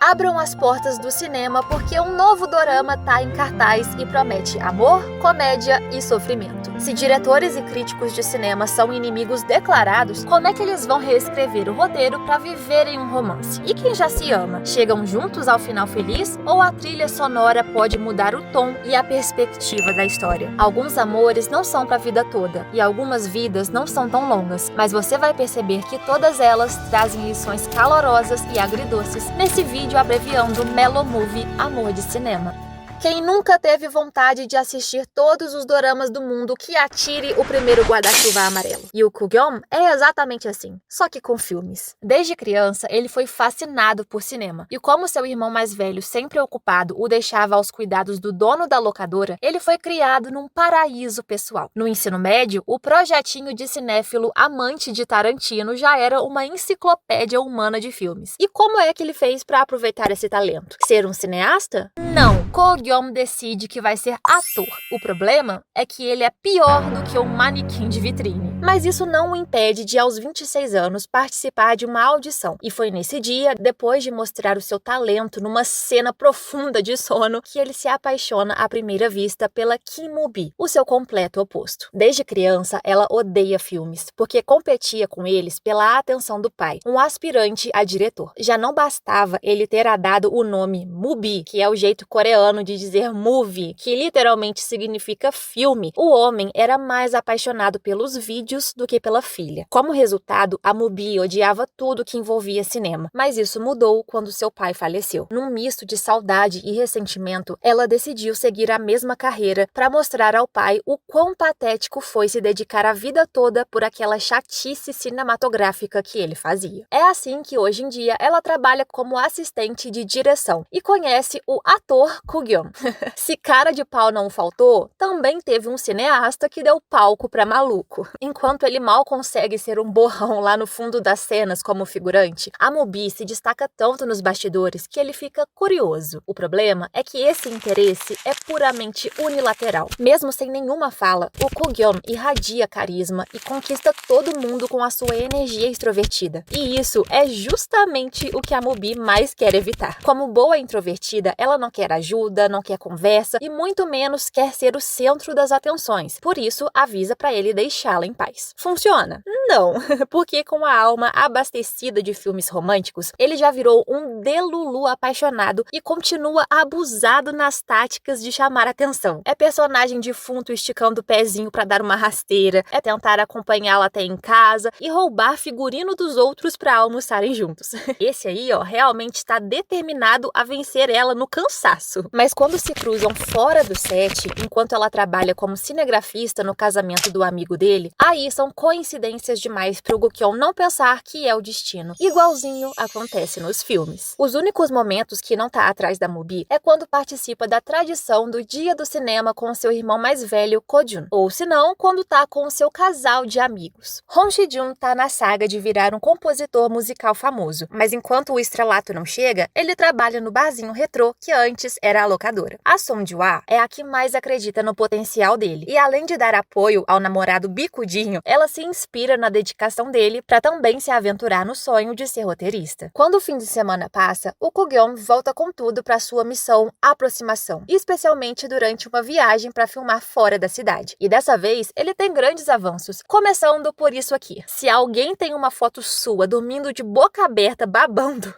Abram as portas do cinema porque um novo dorama tá em cartaz e promete amor, comédia e sofrimento. Se diretores e críticos de cinema são inimigos declarados, como é que eles vão reescrever o roteiro para viverem um romance? E quem já se ama, chegam juntos ao final feliz ou a trilha sonora pode mudar o tom e a perspectiva da história? Alguns amores não são para a vida toda e algumas vidas não são tão longas, mas você vai perceber que todas elas trazem lições calorosas e agridoces nesse vídeo abreviando Mellow Movie Amor de Cinema. Quem nunca teve vontade de assistir todos os doramas do mundo que atire o primeiro guarda-chuva amarelo? E o Kugyeom é exatamente assim, só que com filmes. Desde criança, ele foi fascinado por cinema. E como seu irmão mais velho, sempre ocupado, o deixava aos cuidados do dono da locadora, ele foi criado num paraíso pessoal. No ensino médio, o projetinho de cinéfilo amante de Tarantino já era uma enciclopédia humana de filmes. E como é que ele fez para aproveitar esse talento? Ser um cineasta? Não! Kugyeom decide que vai ser ator. O problema é que ele é pior do que um manequim de vitrine. Mas isso não o impede de, aos 26 anos, participar de uma audição. E foi nesse dia, depois de mostrar o seu talento numa cena profunda de sono, que ele se apaixona à primeira vista pela Kim Woo-bi, o seu completo oposto. Desde criança, ela odeia filmes, porque competia com eles pela atenção do pai, um aspirante a diretor. Já não bastava ele ter dado o nome Woo-bi, que é o jeito coreano de dizer movie, que literalmente significa filme. O homem era mais apaixonado pelos vídeos do que pela filha. Como resultado, a Woo-bi odiava tudo que envolvia cinema, mas isso mudou quando seu pai faleceu. Num misto de saudade e ressentimento, ela decidiu seguir a mesma carreira para mostrar ao pai o quão patético foi se dedicar a vida toda por aquela chatice cinematográfica que ele fazia. É assim que hoje em dia ela trabalha como assistente de direção e conhece o ator Kugyeom. Se cara de pau não faltou, também teve um cineasta que deu palco pra maluco. Enquanto ele mal consegue ser um borrão lá no fundo das cenas como figurante, a Woo-bi se destaca tanto nos bastidores que ele fica curioso. O problema é que esse interesse é puramente unilateral. Mesmo sem nenhuma fala, o Kugyeom irradia carisma e conquista todo mundo com a sua energia extrovertida. E isso é justamente o que a Woo-bi mais quer evitar. Como boa introvertida, ela não quer ajuda, não quer conversa e muito menos quer ser o centro das atenções. Por isso, avisa pra ele deixá-la em paz. Funciona? Não, porque com a alma abastecida de filmes românticos, ele já virou um delulu apaixonado e continua abusado nas táticas de chamar atenção. É personagem defunto esticando o pezinho pra dar uma rasteira, é tentar acompanhá-la até em casa e roubar figurino dos outros pra almoçarem juntos. Esse aí, realmente está determinado a vencer ela no cansaço. Mas quando se cruzam fora do set, enquanto ela trabalha como cinegrafista no casamento do amigo dele, aí são coincidências demais pro Kugyeom não pensar que é o destino. Igualzinho acontece nos filmes. Os únicos momentos que não tá atrás da Woo-bi é quando participa da tradição do dia do cinema com seu irmão mais velho, Ko-jun. Ou se não, quando tá com o seu casal de amigos. Hong Si-jun tá na saga de virar um compositor musical famoso, mas enquanto o estrelato não chega, ele trabalha no barzinho retrô que antes era a locadora. A Song Ji-hwa é a que mais acredita no potencial dele, e além de dar apoio ao namorado bicudinho, ela se inspira na dedicação dele para também se aventurar no sonho de ser roteirista. Quando o fim de semana passa, o Kugyeom volta com tudo para sua missão aproximação, especialmente durante uma viagem para filmar fora da cidade. E dessa vez, ele tem grandes avanços, começando por isso aqui. Se alguém tem uma foto sua dormindo de boca aberta, babando,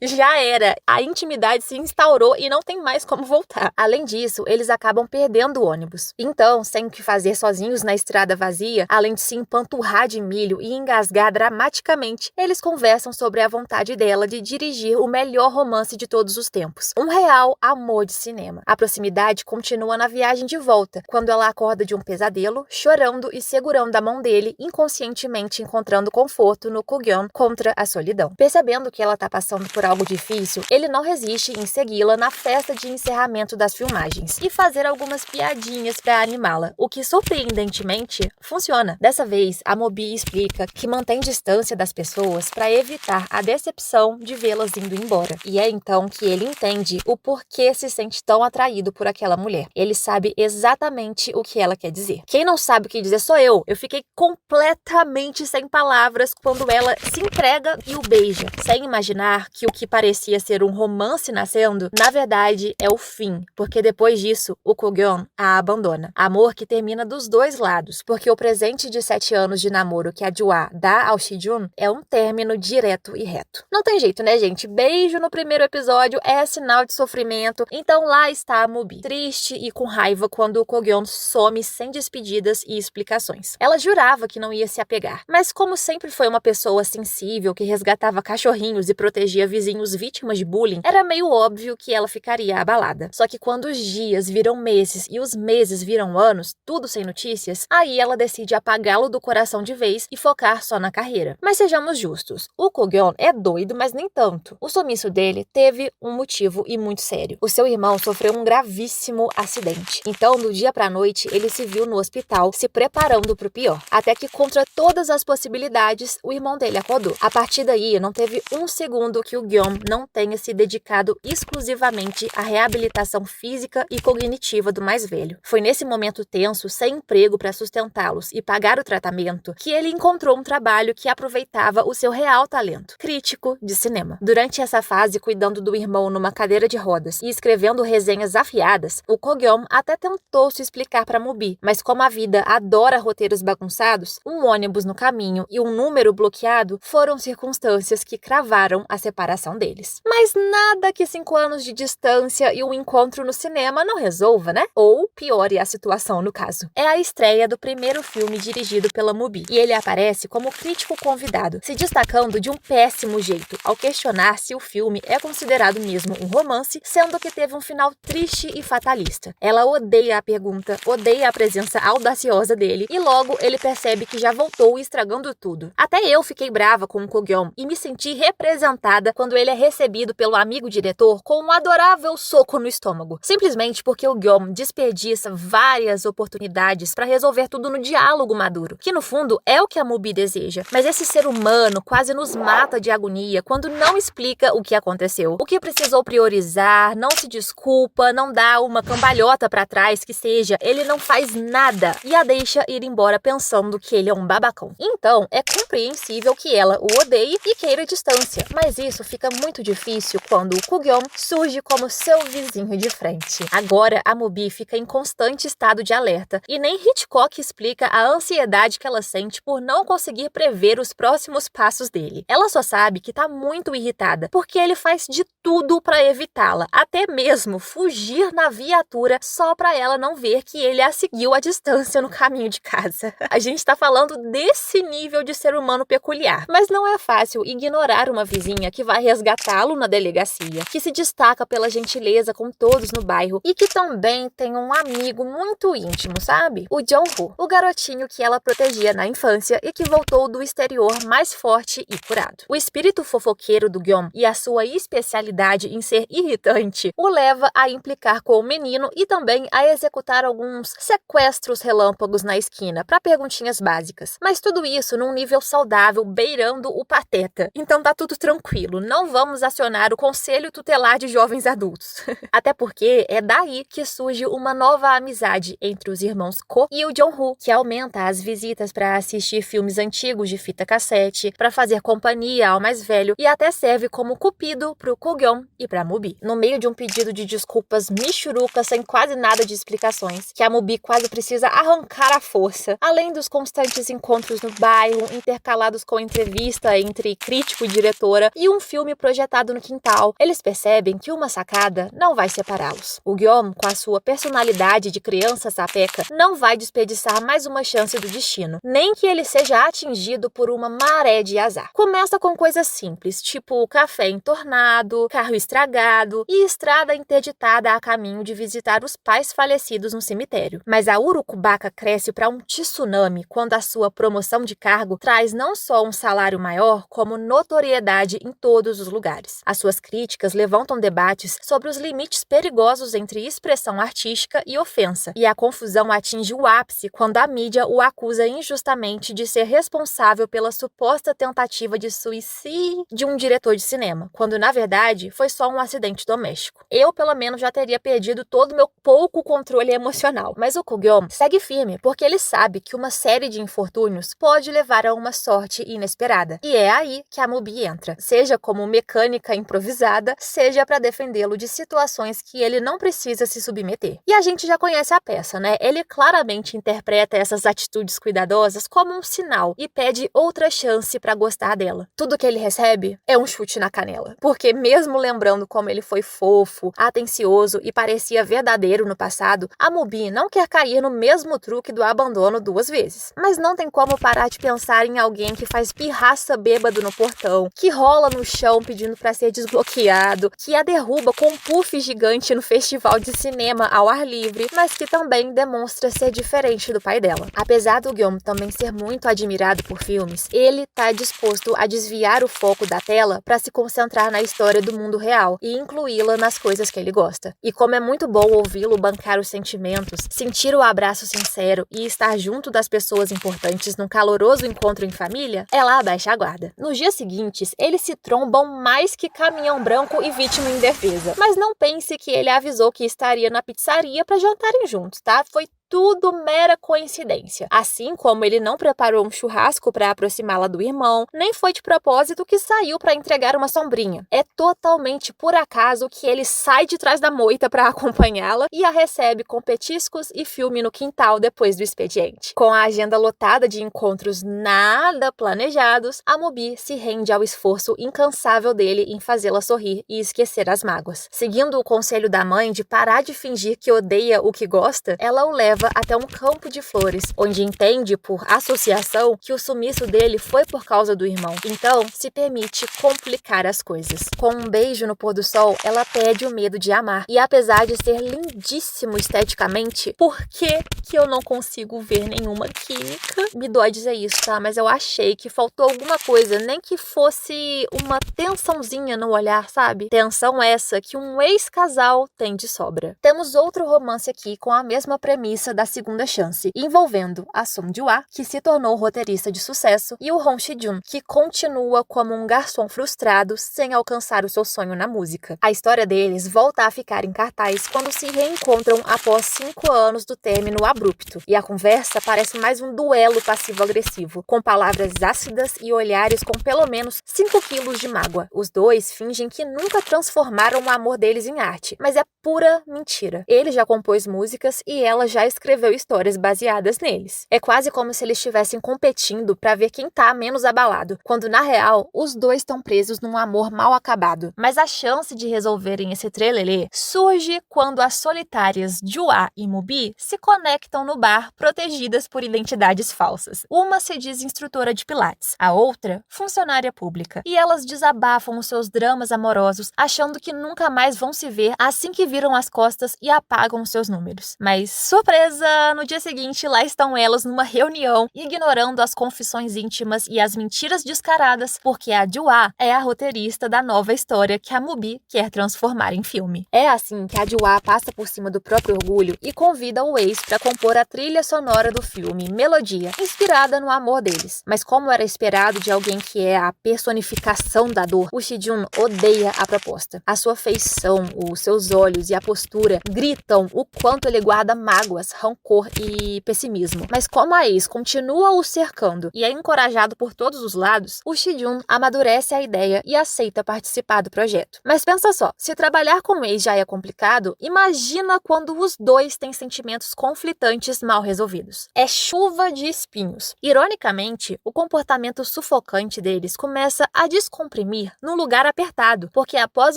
já era. A intimidade se instaurou e não tem mais como voltar. Além disso, eles acabam perdendo o ônibus. Então, sem o que fazer sozinhos na estrada vazia, além de se empanturrar de milho e engasgar dramaticamente, eles conversam sobre a vontade dela de dirigir o melhor romance de todos os tempos. Um real amor de cinema. A proximidade continua na viagem de volta, quando ela acorda de um pesadelo, chorando e segurando a mão dele, inconscientemente encontrando conforto no Kugyeom contra a solidão. Percebendo que ela tá passando por algo difícil, ele não resiste em segui-la na festa de encerramento das filmagens e fazer algumas piadinhas para animá-la, o que surpreendentemente funciona semana. Dessa vez, a Moby explica que mantém distância das pessoas para evitar a decepção de vê-las indo embora. E é então que ele entende o porquê se sente tão atraído por aquela mulher. Ele sabe exatamente o que ela quer dizer. Quem não sabe o que dizer sou eu. Eu fiquei completamente sem palavras quando ela se entrega e o beija, sem imaginar que o que parecia ser um romance nascendo, na verdade é o fim, porque depois disso, o Ko-gyeon a abandona. Amor que termina dos dois lados, porque o presente de 7 anos de namoro que a Jua dá ao Shi-jun é um término direto e reto. Não tem jeito, né, gente? Beijo no primeiro episódio é sinal de sofrimento, então lá está a Moby, triste e com raiva quando o Ko-gyeon some sem despedidas e explicações. Ela jurava que não ia se apegar, mas como sempre foi uma pessoa sensível que resgatava cachorrinhos e protegia vizinhos vítimas de bullying, era meio óbvio que ela ficaria abalada. Só que quando os dias viram meses e os meses viram anos, tudo sem notícias, aí ela decide apagá-lo do coração de vez e focar só na carreira. Mas sejamos justos, o Ko-gyeon é doido, mas nem tanto. O sumiço dele teve um motivo e muito sério. O seu irmão sofreu um gravíssimo acidente. Então, do dia pra noite, ele se viu no hospital se preparando pro pior. Até que, contra todas as possibilidades, o irmão dele acordou. A partir daí, não teve um segundo que o Gyeom não tenha se dedicado exclusivamente à reabilitação física e cognitiva do mais velho. Foi nesse momento tenso, sem emprego para sustentá-los e pagar o tratamento, que ele encontrou um trabalho que aproveitava o seu real talento, crítico de cinema. Durante essa fase, cuidando do irmão numa cadeira de rodas e escrevendo resenhas afiadas, o Ko-gyeon até tentou se explicar para Moby, mas como a vida adora roteiros bagunçados, um ônibus no caminho e um número bloqueado foram circunstâncias que cravaram a separação deles. Mas nada que 5 anos de distância e um encontro no cinema não resolva, né? Ou piore a situação no caso. É a estreia do primeiro filme dirigido pela Moby, e ele aparece como crítico convidado, se destacando de um péssimo jeito, ao questionar se o filme é considerado mesmo um romance, sendo que teve um final triste e fatalista. Ela odeia a pergunta, odeia a presença audaciosa dele, e logo ele percebe que já voltou estragando tudo. Até eu fiquei brava com o Ko-gyeon e me senti representada quando ele é recebido pelo amigo diretor com um adorável soco no estômago. Simplesmente porque o Gyeom desperdiça várias oportunidades para resolver tudo no diálogo maduro, que no fundo é o que a Moby deseja. Mas esse ser humano quase nos mata de agonia quando não explica o que aconteceu, o que precisou priorizar, não se desculpa, não dá uma cambalhota para trás que seja, ele não faz nada e a deixa ir embora pensando que ele é um babacão. Então, é compreensível que ela o odeie e queira distância, mas isso fica muito difícil quando o Ko-gyeon surge como seu vizinho de frente. Agora, a Moby fica em constante estado de alerta e nem Hitchcock explica a ansiedade que ela sente por não conseguir prever os próximos passos dele. Ela só sabe que tá muito irritada, porque ele faz de tudo para evitá-la, até mesmo fugir na viatura só para ela não ver que ele a seguiu à distância no caminho de casa. A gente tá falando desse nível de ser humano peculiar, mas não é fácil ignorar uma vizinha que vai resgatá-lo na delegacia, que se destaca pela gentileza com todos no bairro e que também tem um amigo muito íntimo, sabe? O Jong-ho, o garotinho que ela protegia na infância e que voltou do exterior mais forte e curado. O espírito fofoqueiro do Gyeom e a sua especialidade em ser irritante o leva a implicar com o menino e também a executar alguns sequestros relâmpagos na esquina para perguntinhas básicas. Mas tudo isso num nível saudável, beirando o pateta. Então tá tudo tranquilo, não vamos acionar o Conselho Tutelar de Jovens Adultos. Até porque é daí que surge uma nova amizade entre os irmãos Ko e o Jong-ho, que aumenta as visitas para assistir filmes antigos de fita cassete, para fazer companhia ao mais velho e até serve como cupido pro Ko-gyeon e pra Moby. No meio de um pedido de desculpas michuruca sem quase nada de explicações, que a Moby quase precisa arrancar à força, além dos constantes encontros no bairro, intercalados com entrevista entre crítico e diretora e um filme projetado no quintal, eles percebem que uma sacada não vai separá-los. O Gyeom, com a sua personalidade de criança sapeca, não vai desperdiçar mais uma chance do destino, nem que ele seja atingido por uma maré de azar. Começa com coisas simples, tipo café entornado, carro estragado e estrada interditada a caminho de visitar os pais falecidos no cemitério. Mas a urucubaca cresce para um tsunami quando a sua promoção de cargo traz não só um salário maior, como notoriedade em todos os lugares. As suas críticas levantam debates sobre os limites perigosos entre expressão artística e ofensa, e a confusão atinge o ápice quando a mídia o o acusa injustamente de ser responsável pela suposta tentativa de suicídio de um diretor de cinema, quando na verdade foi só um acidente doméstico. Eu, pelo menos, já teria perdido todo o meu pouco controle emocional. Mas o Kugyeom segue firme, porque ele sabe que uma série de infortúnios pode levar a uma sorte inesperada. E é aí que a Mubi entra, seja como mecânica improvisada, seja para defendê-lo de situações que ele não precisa se submeter. E a gente já conhece a peça, né? Ele claramente interpreta essas atitudes cuidadosas como um sinal e pede outra chance para gostar dela. Tudo que ele recebe é um chute na canela, porque mesmo lembrando como ele foi fofo, atencioso e parecia verdadeiro no passado, a Mubi não quer cair no mesmo truque do abandono 2 vezes. Mas não tem como parar de pensar em alguém que faz pirraça bêbado no portão, que rola no chão pedindo para ser desbloqueado, que a derruba com um puff gigante no festival de cinema ao ar livre, mas que também demonstra ser diferente do pai dela. Apesar do Gyeom também ser muito admirado por filmes, ele tá disposto a desviar o foco da tela para se concentrar na história do mundo real e incluí-la nas coisas que ele gosta. E como é muito bom ouvi-lo bancar os sentimentos, sentir o abraço sincero e estar junto das pessoas importantes num caloroso encontro em família, ela abaixa a guarda. Nos dias seguintes, eles se trombam mais que caminhão branco e vítima indefesa. Mas não pense que ele avisou que estaria na pizzaria para jantarem juntos, tá? Foi tudo mera coincidência. Assim como ele não preparou um churrasco para aproximá-la do irmão, nem foi de propósito que saiu para entregar uma sombrinha. É totalmente por acaso que ele sai de trás da moita para acompanhá-la e a recebe com petiscos e filme no quintal depois do expediente. Com a agenda lotada de encontros nada planejados, a Mubi se rende ao esforço incansável dele em fazê-la sorrir e esquecer as mágoas. Seguindo o conselho da mãe de parar de fingir que odeia o que gosta, ela o leva até um campo de flores, onde entende, por associação, que o sumiço dele foi por causa do irmão. Então, se permite complicar as coisas. Com um beijo no pôr do sol, ela perde o medo de amar. E apesar de ser lindíssimo esteticamente, por que eu não consigo ver nenhuma química? Me dói dizer isso, tá? Mas eu achei que faltou alguma coisa, nem que fosse uma tensãozinha no olhar, sabe? Tensão essa que um ex-casal tem de sobra. Temos outro romance aqui com a mesma premissa da segunda chance, envolvendo a Song Ju-ah, que se tornou roteirista de sucesso, e o Hong Si-jun, que continua como um garçom frustrado sem alcançar o seu sonho na música. A história deles volta a ficar em cartaz quando se reencontram após 5 anos do término abrupto, e a conversa parece mais um duelo passivo-agressivo, com palavras ácidas e olhares com pelo menos 5 quilos de mágoa. Os dois fingem que nunca transformaram o amor deles em arte, mas é pura mentira. Ele já compôs músicas e ela já escreveu histórias baseadas neles. É quase como se eles estivessem competindo para ver quem tá menos abalado, quando na real, os dois estão presos num amor mal acabado. Mas a chance de resolverem esse trelelê surge quando as solitárias Ju-ah e Mubi se conectam no bar, protegidas por identidades falsas. Uma se diz instrutora de pilates, a outra, funcionária pública. E elas desabafam os seus dramas amorosos, achando que nunca mais vão se ver assim que viram as costas e apagam os seus números. Mas, surpresa, no dia seguinte lá estão elas numa reunião, ignorando as confissões íntimas e as mentiras descaradas, porque a Ju-ah é a roteirista da nova história que a Mubi quer transformar em filme. É assim que a Ju-ah passa por cima do próprio orgulho e convida o ex para compor a trilha sonora do filme Melodia, inspirada no amor deles. Mas como era esperado de alguém que é a personificação da dor, o Si-jun odeia a proposta. A sua feição, os seus olhos e a postura gritam o quanto ele guarda mágoas, rancor e pessimismo. Mas como a ex continua o cercando e é encorajado por todos os lados, o Si-jun amadurece a ideia e aceita participar do projeto. Mas pensa só, se trabalhar com o ex já é complicado, imagina quando os dois têm sentimentos conflitantes mal resolvidos. É chuva de espinhos. Ironicamente, o comportamento sufocante deles começa a descomprimir num lugar apertado, porque após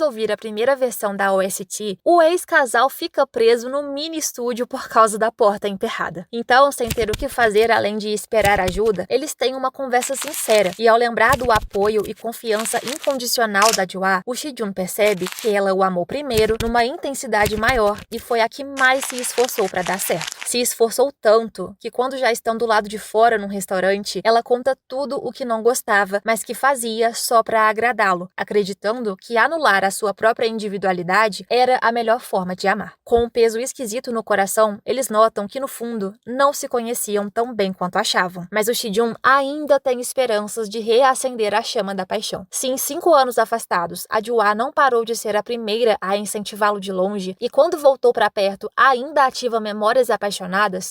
ouvir a primeira versão da OST, o ex-casal fica preso no mini estúdio por causa da porta emperrada. Então, sem ter o que fazer além de esperar ajuda, eles têm uma conversa sincera, e ao lembrar do apoio e confiança incondicional da Ju-ah, o Si-jun percebe que ela o amou primeiro, numa intensidade maior, e foi a que mais se esforçou para dar certo. Se esforçou tanto que quando já estão do lado de fora num restaurante, ela conta tudo o que não gostava, mas que fazia só para agradá-lo, acreditando que anular a sua própria individualidade era a melhor forma de amar. Com um peso esquisito no coração, eles notam que no fundo não se conheciam tão bem quanto achavam. Mas o Sejun ainda tem esperanças de reacender a chama da paixão. Se em 5 anos afastados, a Jua não parou de ser a primeira a incentivá-lo de longe, e quando voltou para perto ainda ativa memórias apaixonadas,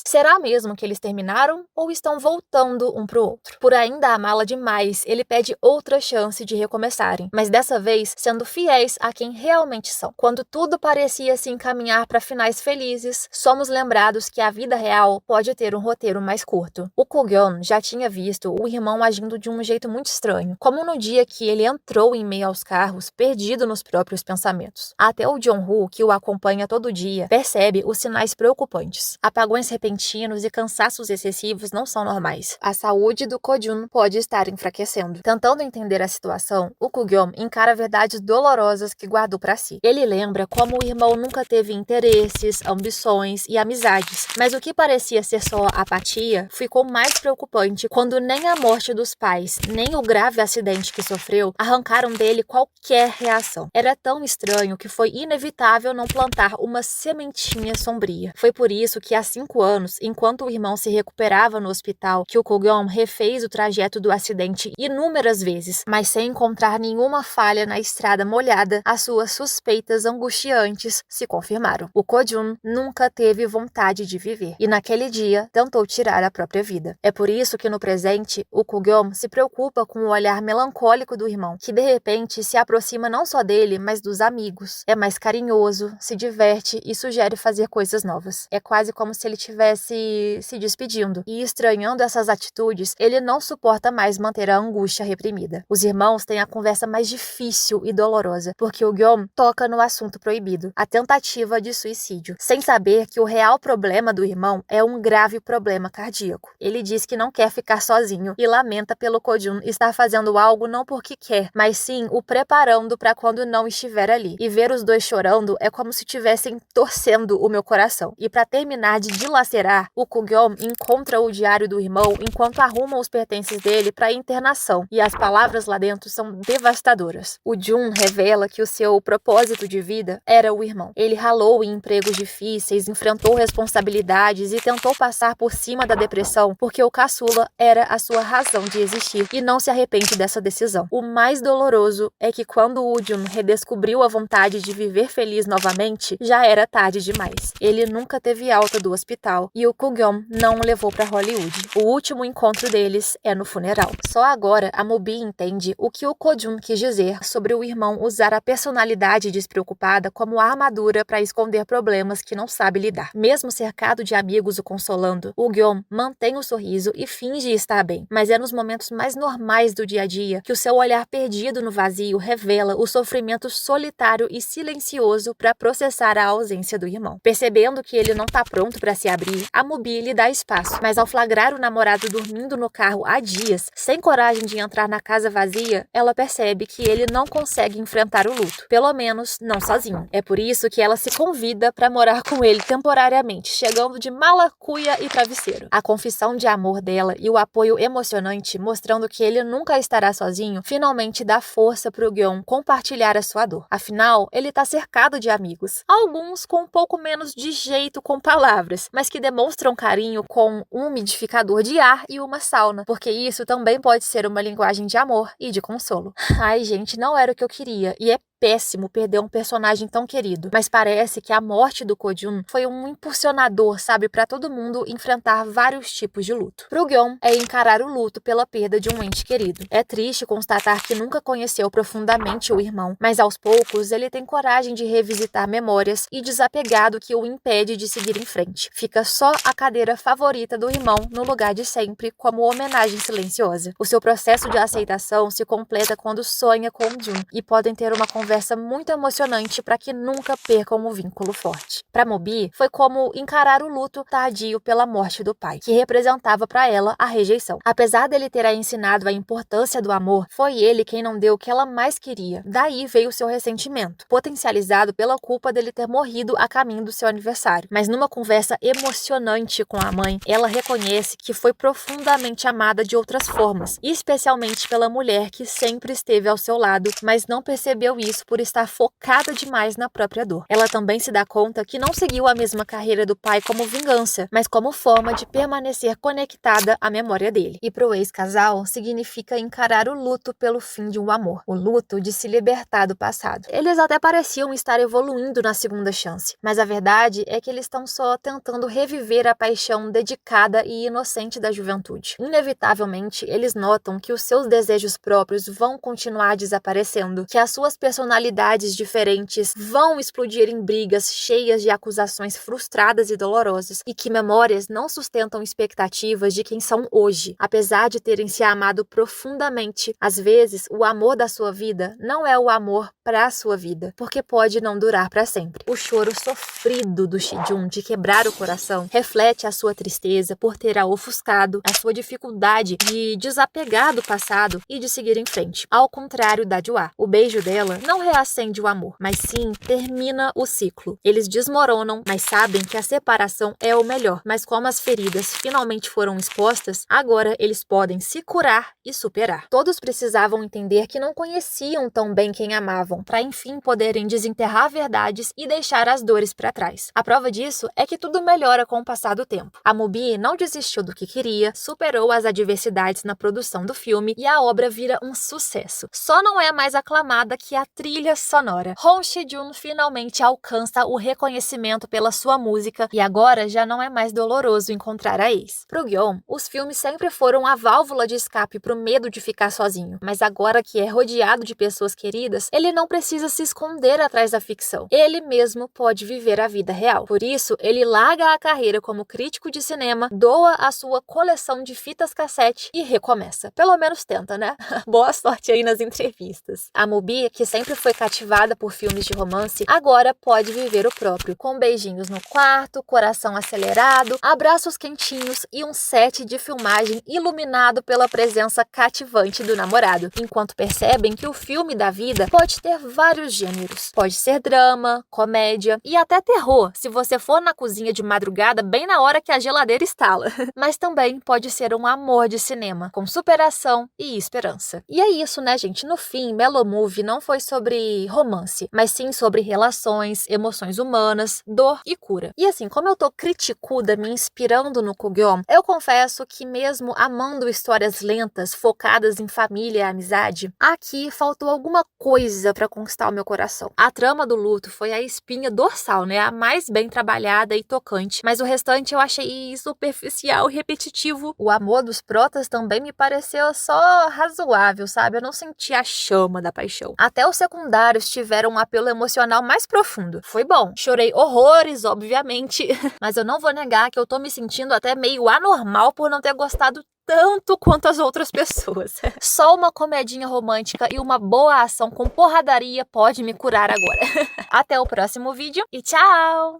será mesmo que eles terminaram ou estão voltando um pro outro? Por ainda amá-la demais, ele pede outra chance de recomeçarem, mas dessa vez sendo fiéis a quem realmente são. Quando tudo parecia se encaminhar para finais felizes, somos lembrados que a vida real pode ter um roteiro mais curto. O Kugyeon já tinha visto o irmão agindo de um jeito muito estranho, como no dia que ele entrou em meio aos carros, perdido nos próprios pensamentos. Até o Jong-woo, que o acompanha todo dia, percebe os sinais preocupantes. Apagões repentinos e cansaços excessivos não são normais. A saúde do Ko-jun pode estar enfraquecendo. Tentando entender a situação, o Kugyeon encara verdades dolorosas que guardou para si. Ele lembra como o irmão nunca teve interesses, ambições e amizades, mas o que parecia ser só apatia ficou mais preocupante quando nem a morte dos pais, nem o grave acidente que sofreu arrancaram dele qualquer reação. Era tão estranho que foi inevitável não plantar uma sementinha sombria. Foi por isso que há 5 anos, enquanto o irmão se recuperava no hospital, que o Kugyeon refez o trajeto do acidente inúmeras vezes, mas sem encontrar nenhuma falha na estrada molhada, as suas suspeitas angustiantes se confirmaram. O Ko-jun nunca teve vontade de viver, e naquele dia tentou tirar a própria vida. É por isso que no presente, o Kugyeon se preocupa com o olhar melancólico do irmão, que de repente se aproxima não só dele, mas dos amigos. É mais carinhoso, se diverte e sugere fazer coisas novas. É quase como se ele estivesse se despedindo, e estranhando essas atitudes, ele não suporta mais manter a angústia reprimida. Os irmãos têm a conversa mais difícil e dolorosa, porque o Gyeom toca no assunto proibido, a tentativa de suicídio, sem saber que o real problema do irmão é um grave problema cardíaco. Ele diz que não quer ficar sozinho e lamenta pelo Ko-jun estar fazendo algo não porque quer, mas sim o preparando para quando não estiver ali. E ver os dois chorando é como se estivessem torcendo o meu coração. E para terminar de dilacerar, o Kugyeon encontra o diário do irmão enquanto arruma os pertences dele para internação, e as palavras lá dentro são devastadoras. O Jun revela que o seu propósito de vida era o irmão. Ele ralou em empregos difíceis, enfrentou responsabilidades e tentou passar por cima da depressão porque o caçula era a sua razão de existir, e não se arrepende dessa decisão. O mais doloroso é que quando o Jun redescobriu a vontade de viver feliz novamente, já era tarde demais. Ele nunca teve alta do hospital e o Kugyeon não o levou para Hollywood. O último encontro deles é no funeral. Só agora a Mubi entende o que o Ko-jun quis dizer sobre o irmão usar a personalidade despreocupada como armadura para esconder problemas que não sabe lidar. Mesmo cercado de amigos o consolando, o Gyeom mantém o sorriso e finge estar bem, mas é nos momentos mais normais do dia a dia que o seu olhar perdido no vazio revela o sofrimento solitário e silencioso para processar a ausência do irmão. Percebendo que ele não está pronto para se abrir, a Mubi lhe dá espaço, mas ao flagrar o namorado dormindo no carro há dias, sem coragem de entrar na casa vazia, ela percebe que ele não consegue enfrentar o luto, pelo menos não sozinho. É por isso que ela se convida para morar com ele temporariamente, chegando de mala, cuia e travesseiro. A confissão de amor dela e o apoio emocionante, mostrando que ele nunca estará sozinho, finalmente dá força pro Gyeom compartilhar a sua dor. Afinal, ele tá cercado de amigos, alguns com um pouco menos de jeito com palavras, mas que demonstram carinho com um umidificador de ar e uma sauna, porque isso também pode ser uma linguagem de amor e de consolo. Ai, gente, não era o que eu queria, e é péssimo perder um personagem tão querido, mas parece que a morte do Ko-jun foi um impulsionador, sabe, para todo mundo enfrentar vários tipos de luto. Pro Gyeom é encarar o luto pela perda de um ente querido. É triste constatar que nunca conheceu profundamente o irmão, mas aos poucos ele tem coragem de revisitar memórias e desapegar do que o impede de seguir em frente. Fica só a cadeira favorita do irmão no lugar de sempre, como homenagem silenciosa. O seu processo de aceitação se completa quando sonha com o Jun e podem ter uma conversa conversa muito emocionante para que nunca percam o vínculo forte. Para Moby, foi como encarar o luto tardio pela morte do pai, que representava para ela a rejeição. Apesar dele ter a ensinado a importância do amor, foi ele quem não deu o que ela mais queria. Daí veio seu ressentimento, potencializado pela culpa dele ter morrido a caminho do seu aniversário. Mas numa conversa emocionante com a mãe, ela reconhece que foi profundamente amada de outras formas, especialmente pela mulher que sempre esteve ao seu lado, mas não percebeu isso por estar focada demais na própria dor. Ela também se dá conta que não seguiu a mesma carreira do pai como vingança, mas como forma de permanecer conectada à memória dele. E pro ex-casal, significa encarar o luto pelo fim de um amor, o luto de se libertar do passado. Eles até pareciam estar evoluindo na segunda chance, mas a verdade é que eles estão só tentando reviver a paixão dedicada e inocente da juventude. Inevitavelmente, eles notam que os seus desejos próprios vão continuar desaparecendo, que as suas personalidades diferentes vão explodir em brigas cheias de acusações frustradas e dolorosas, e que memórias não sustentam expectativas de quem são hoje. Apesar de terem se amado profundamente, às vezes o amor da sua vida não é o amor para a sua vida, porque pode não durar para sempre. O choro sofrido do Shijun de quebrar o coração reflete a sua tristeza por ter a ofuscado, a sua dificuldade de desapegar do passado e de seguir em frente. Ao contrário da Jua, o beijo dela não reacende o amor, mas sim termina o ciclo. Eles desmoronam, mas sabem que a separação é o melhor. Mas como as feridas finalmente foram expostas, agora eles podem se curar e superar. Todos precisavam entender que não conheciam tão bem quem amavam, para enfim poderem desenterrar verdades e deixar as dores para trás. A prova disso é que tudo melhora com o passar do tempo. A Mubi não desistiu do que queria, superou as adversidades na produção do filme e a obra vira um sucesso. Só não é mais aclamada que a trilha sonora. Hong Shijun finalmente alcança o reconhecimento pela sua música e agora já não é mais doloroso encontrar a ex. Pro Gyeon, os filmes sempre foram a válvula de escape pro medo de ficar sozinho, mas agora que é rodeado de pessoas queridas, ele não precisa se esconder atrás da ficção. Ele mesmo pode viver a vida real. Por isso, ele larga a carreira como crítico de cinema, doa a sua coleção de fitas cassete e recomeça. Pelo menos tenta, né? Boa sorte aí nas entrevistas. A Mubi, que sempre foi cativada por filmes de romance, agora pode viver o próprio, com beijinhos no quarto, coração acelerado, abraços quentinhos e um set de filmagem iluminado pela presença cativante do namorado, enquanto percebem que o filme da vida pode ter vários gêneros. Pode ser drama, comédia e até terror, se você for na cozinha de madrugada bem na hora que a geladeira estala. Mas também pode ser um amor de cinema, com superação e esperança. E é isso, né, gente? No fim, Melomovie não foi sobre romance, mas sim sobre relações, emoções humanas, dor e cura. E assim, como eu tô criticuda me inspirando no Kugyeom, eu confesso que mesmo amando histórias lentas, focadas em família e amizade, aqui faltou alguma coisa pra conquistar o meu coração. A trama do luto foi a espinha dorsal, né? A mais bem trabalhada e tocante, mas o restante eu achei superficial e repetitivo. O amor dos protas também me pareceu só razoável, sabe? Eu não senti a chama da paixão. Até os secundários tiveram um apelo emocional mais profundo. Foi bom. Chorei horrores, obviamente, mas eu não vou negar que eu tô me sentindo até meio anormal por não ter gostado tanto quanto as outras pessoas. Só uma comedinha romântica e uma boa ação com porradaria pode me curar agora. Até o próximo vídeo e tchau!